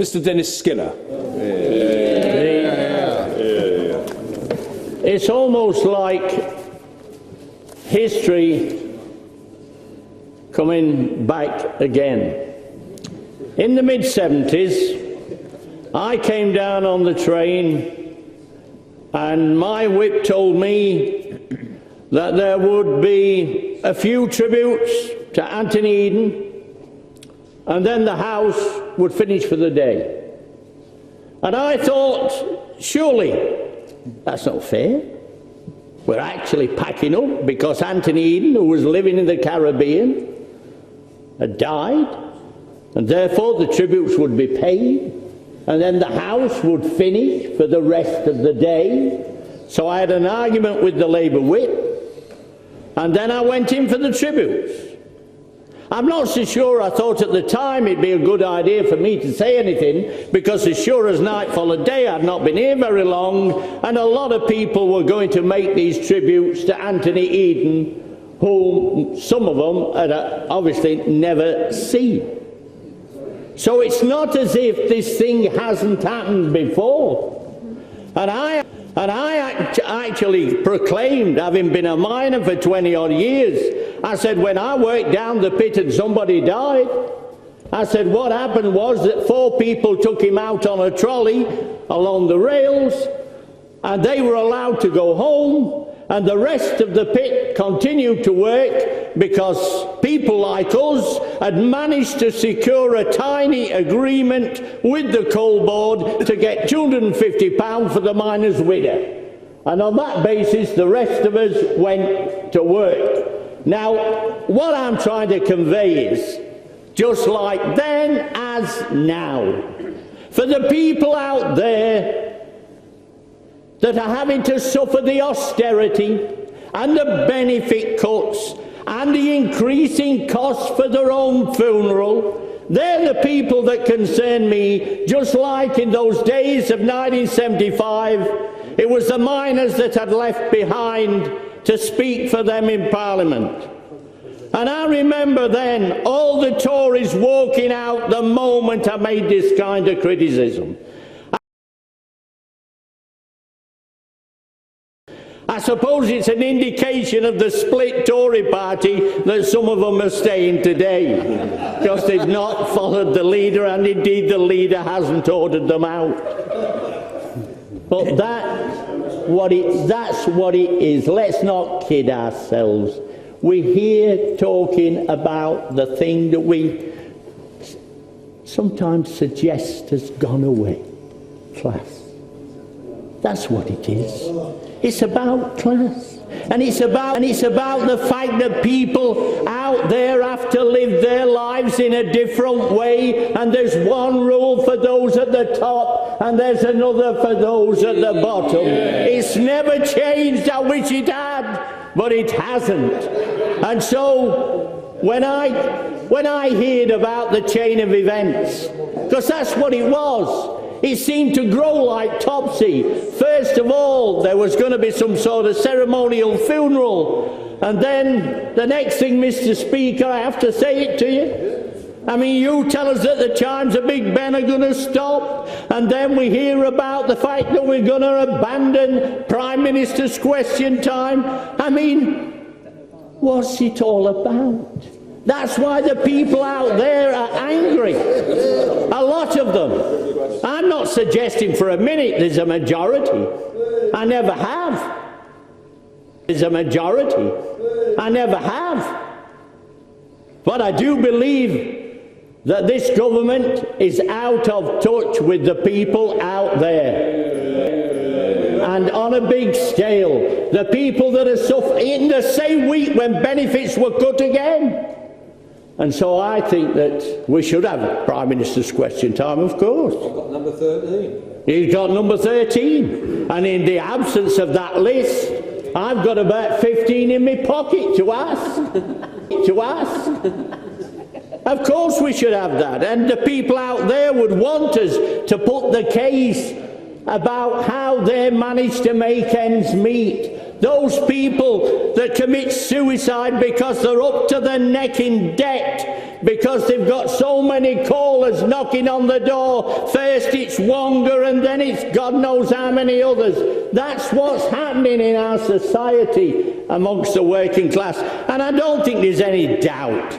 Mr. Dennis Skinner. It's almost like history coming back again. In the mid-70s, I came down on the train and my whip told me that there would be a few tributes to Anthony Eden and then the House would finish for the day. And I thought, surely that's not fair. We're actually packing up because Anthony Eden, who was living in the Caribbean, had died, and therefore the tributes would be paid, and then the House would finish for the rest of the day. So I had an argument with the Labour whip, and then I went in for the tributes. I'm not so sure I thought at the time it'd be a good idea for me to say anything, because as sure as nightfall a day, I'd not been here very long, and a lot of people were going to make these tributes to Anthony Eden, whom some of them had obviously never seen. So it's not as if this thing hasn't happened before. And I actually proclaimed, having been a miner for 20-odd years, I said, when I worked down the pit and somebody died, I said, what happened was that 4 people took him out on a trolley along the rails, and they were allowed to go home, and the rest of the pit continued to work because people like us had managed to secure a tiny agreement with the coal board to get £250 for the miner's widow. And on that basis, the rest of us went to work. Now, what I'm trying to convey is, just like then as now, for the people out there that are having to suffer the austerity and the benefit cuts and the increasing costs for their own funeral, they're the people that concern me, just like in those days of 1975, it was the miners that had left behind to speak for them in Parliament. And I remember then all the Tories walking out the moment I made this kind of criticism. I suppose it's an indication of the split Tory party that some of them are staying today, because they've not followed the leader, and indeed the leader hasn't ordered them out. But that's what it is. Let's not kid ourselves. We're here talking about the thing that we sometimes suggest has gone away. Class. That's what it is. It's about class. And it's about the fact that people out there have to live their lives in a different way, and there's one rule for those at the top and there's another for those at the bottom. It's never changed. I wish it had, but it hasn't. And so when I heard about the chain of events, because that's what it was, it seemed to grow like topsy. First of all, there was going to be some sort of ceremonial funeral. And then the next thing, Mr. Speaker, I have to say it to you. I mean, you tell us that the chimes of Big Ben are going to stop. And then we hear about the fact that we're going to abandon Prime Minister's question time. I mean, what's it all about? That's why the people out there are angry. A lot of them. I'm not suggesting for a minute there's a majority. I never have. There's a majority. I never have. But I do believe that this government is out of touch with the people out there. And on a big scale, the people that are suffering in the same week when benefits were cut again. And so I think that we should have Prime Minister's question time, of course. I've got number 13. He's got number 13. And in the absence of that list, I've got about 15 in my pocket to ask. Of course we should have that. And the people out there would want us to put the case about how they managed to make ends meet. Those people that commit suicide because they're up to their neck in debt because they've got so many callers knocking on the door. First it's Wonga and then it's God knows how many others. That's what's happening in our society amongst the working class. And I don't think there's any doubt,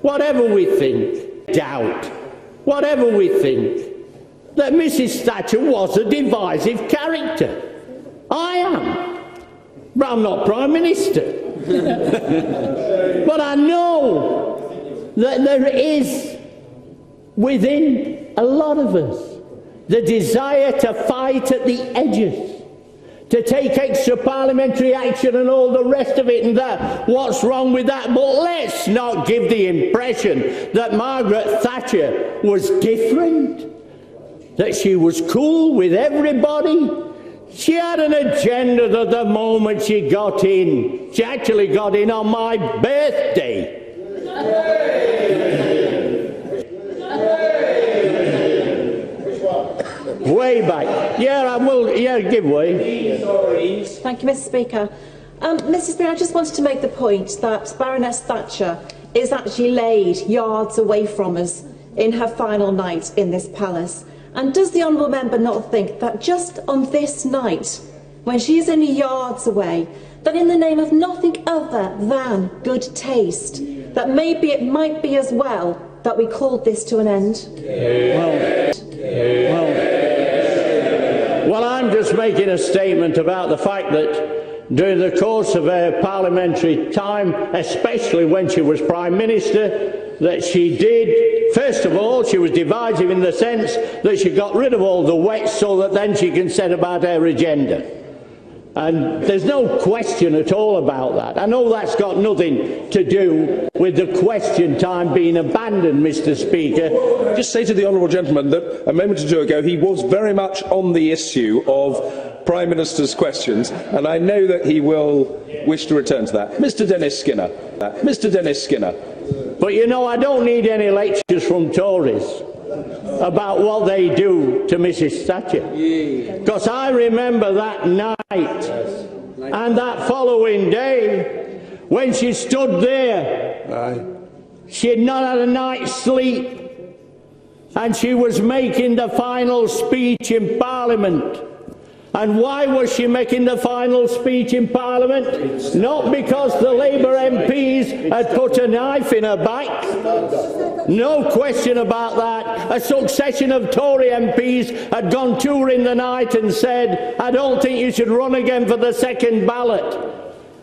whatever we think, that Mrs. Thatcher was a divisive character. I am. But I'm not Prime Minister. But I know that there is within a lot of us the desire to fight at the edges, to take extra parliamentary action and all the rest of it and that. What's wrong with that? But let's not give the impression that Margaret Thatcher was different, that she was cool with everybody. She had an agenda that the moment she got in, she actually got in on my birthday. Way back. Yeah, I will. Yeah, give way. Thank you, Mr. Speaker. Mr. Speaker, I just wanted to make the point that Baroness Thatcher is actually laid yards away from us in her final night in this palace. And does the honourable member not think that just on this night, when she is only yards away, that in the name of nothing other than good taste, that maybe it might be as well that we called this to an end? Well, I'm just making a statement about the fact that during the course of her parliamentary time, especially when she was Prime Minister, that she did, first of all, she was divisive in the sense that she got rid of all the wets so that then she can set about her agenda. And there's no question at all about that. I know that's got nothing to do with the question time being abandoned, Mr. Speaker. Just say to the honourable gentleman that a moment or two ago he was very much on the issue of Prime Minister's questions, and I know that he will wish to return to that. Mr. Dennis Skinner. Mr. Dennis Skinner. But you know, I don't need any lectures from Tories about what they do to Mrs. Thatcher. Because I remember that night and that following day when she stood there. She had not had a night's sleep and she was making the final speech in Parliament. And why was she making the final speech in Parliament? Not because the Labour MPs had put a knife in her back. No question about that. A succession of Tory MPs had gone touring the night and said, I don't think you should run again for the second ballot.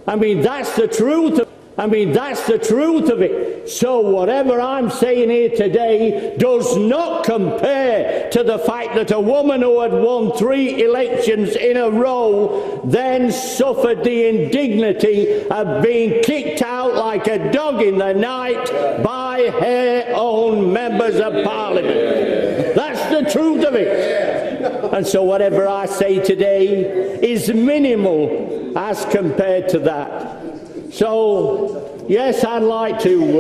I mean, that's the truth. That's the truth of it. So whatever I'm saying here today does not compare to the fact that a woman who had won 3 elections in a row then suffered the indignity of being kicked out like a dog in the night by her own members of Parliament. That's the truth of it. And so whatever I say today is minimal as compared to that. So, yes, I'd like to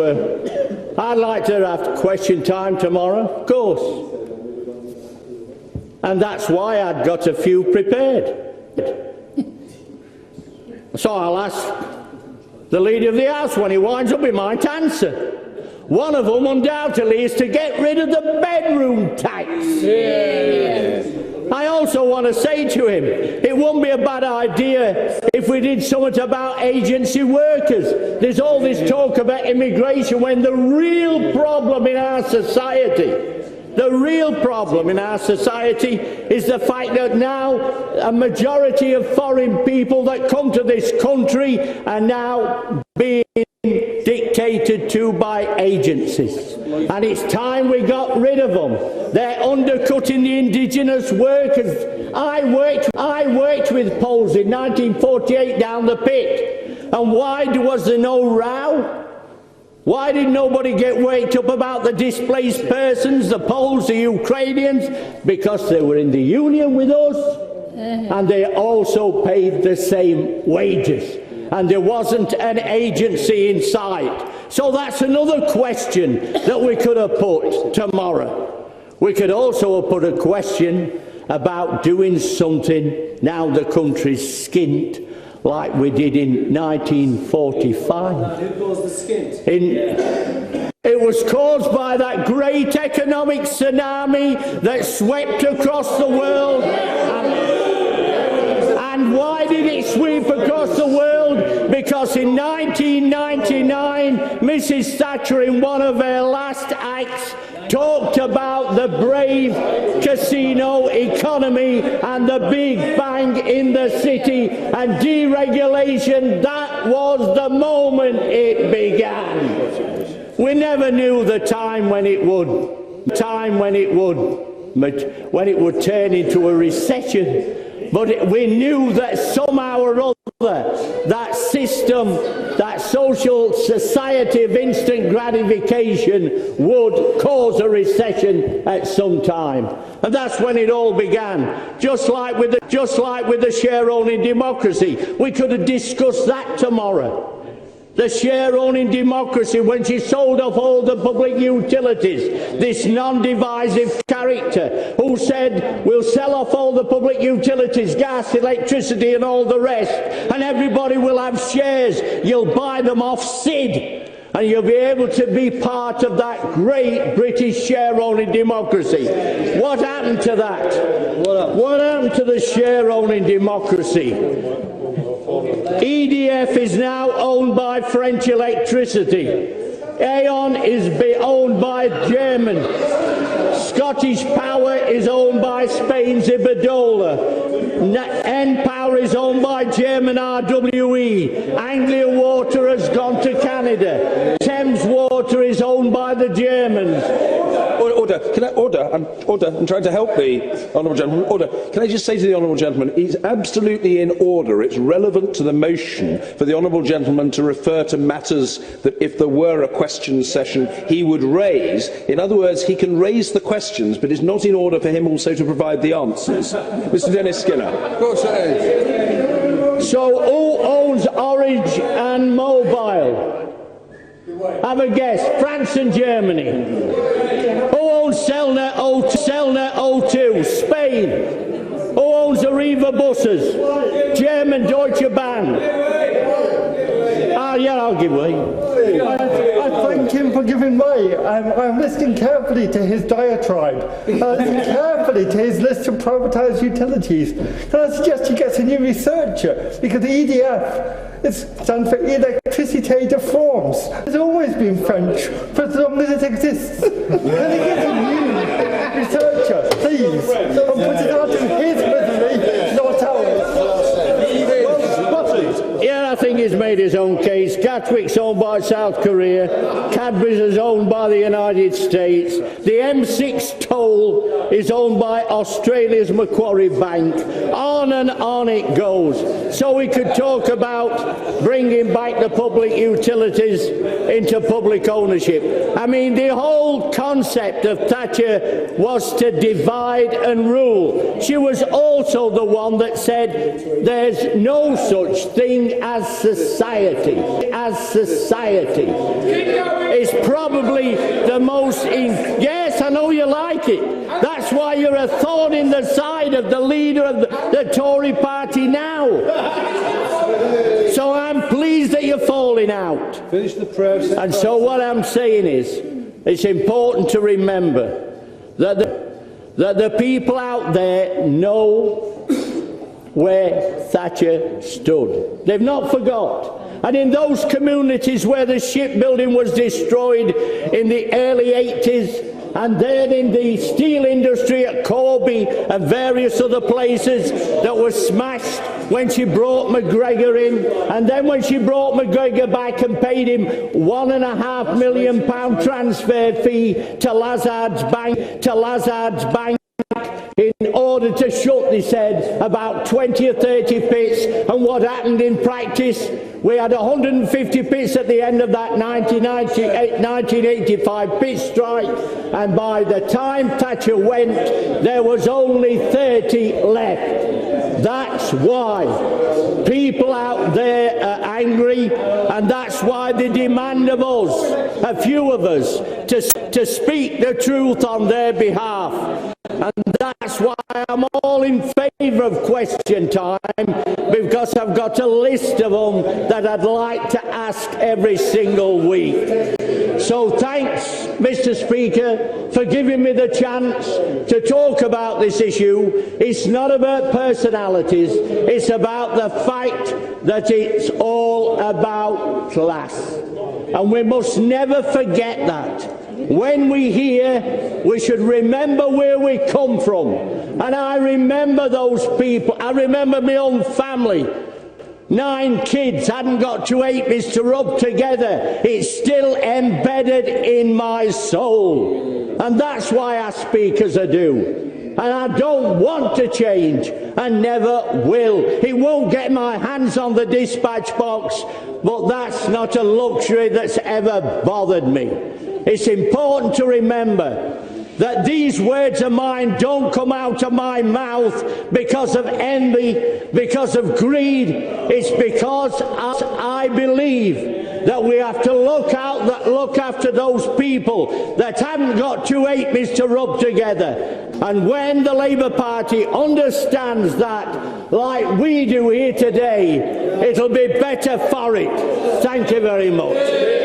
have question time tomorrow, of course. And that's why I'd got a few prepared. So I'll ask the Leader of the House when he winds up, he might answer. One of them undoubtedly is to get rid of the bedroom tax. I also want to say to him, it wouldn't be a bad idea if we did something about agency workers. There's all this talk about immigration when the real problem in our society is the fact that now a majority of foreign people that come to this country are now being dictated to by agencies. And it's time we got rid of them. They're undercutting the indigenous workers. I worked with Poles in 1948 down the pit. And why was there no row? Why did nobody get waked up about the displaced persons, the Poles, the Ukrainians? Because they were in the union with us and they also paid the same wages. And there wasn't an agency in sight. So that's another question that we could have put tomorrow. We could also have put a question about doing something now the country's skint, like we did in 1945. Who caused the skint? It was caused by that great economic tsunami that swept across the world. And why did it sweep across the world? Because in 1999, Mrs. Thatcher, in one of her last acts, talked about the brave casino economy and the big bang in the city and deregulation. That was the moment it began. We never knew the time when it would turn into a recession. But we knew that somehow or other, that system, that social society of instant gratification would cause a recession at some time. And that's when it all began. Just like with the share-owning democracy. We could have discussed that tomorrow. The share-owning democracy, when she sold off all the public utilities, this non-divisive character who said, we'll sell off all the public utilities, gas, electricity and all the rest, and everybody will have shares. You'll buy them off Sid, and you'll be able to be part of that great British share-owning democracy. What happened to that? What happened to the share-owning democracy? EDF is now owned by French Electricity. Aon is owned by German. Scottish Power is owned by Spain's Iberdrola. N-Power is owned by German RWE. Anglia Water has gone to Canada. Thames Water is owned by the Germans. Order. I'm trying to help the honourable gentleman. Order. Can I just say to the honourable gentleman, he's absolutely in order. It's relevant to the motion for the honourable gentleman to refer to matters that, if there were a question session, he would raise. In other words, he can raise the questions, but it's not in order for him also to provide the answers. Mr. Dennis Skinner. Of course it is. So who owns Orange and Mobile? Have a guess. France and Germany. Who owns Cellnet O2? Spain. Who owns Arriva buses? German Deutsche Bahn. Yeah, I'll give way. I thank him for giving way. I'm listening carefully to his diatribe, carefully to his list of privatised utilities. Can I suggest he gets a new researcher? Because the EDF stands for Electricité de France. It's always been French for as long as it exists. Can he get a new researcher, please, and put it out in his misery, not ours? Yeah, I think he's made his own case. Gatwick's owned by South Korea. Cadbury's is owned by the United States. The M6 toll is owned by Australia's Macquarie Bank. On and on it goes. So we could talk about bringing back the public utilities into public ownership. I mean, the whole concept of Thatcher was to divide and rule. She was also the one that said there's no such thing as society. It's probably the most... Yes, I know you like it. That's why you're a thorn in the side of the leader of the Tory party now. So I'm pleased that you're falling out. Finish the process. And so what I'm saying is, it's important to remember that the people out there know where Thatcher stood. They've not forgot. And in those communities where the shipbuilding was destroyed in the early 80s, and then in the steel industry at Corby and various other places that were smashed when she brought McGregor in, and then when she brought McGregor back and paid him £1.5 million transfer fee to Lazard's bank, in order to shut, they said, about 20 or 30 pits. And what happened in practice? We had 150 pits at the end of that 1985 pit strike, and by the time Thatcher went, there was only 30 left. That's why people out there are angry, and that's why they demand of us, a few of us, to speak the truth on their behalf. And that's why I'm all in favour of question time, because I've got a list of them that I'd like to ask every single week. so thanks, Mr. Speaker, for giving me the chance to talk about this issue. It's not about personalities, it's about the fact that it's all about class. And we must never forget that. When we hear, we should remember where we come from. And I remember those people. I remember my own family. 9 kids hadn't got 2 halfpennies to rub together. It's still embedded in my soul. And that's why I speak as I do. And I don't want to change, and never will. It won't get my hands on the dispatch box, but that's not a luxury that's ever bothered me. It's important to remember that these words of mine don't come out of my mouth because of envy, because of greed. It's because I believe that we have to look after those people that haven't got 2 halfpennies to rub together. And when the Labour Party understands that, like we do here today, it'll be better for it. Thank you very much.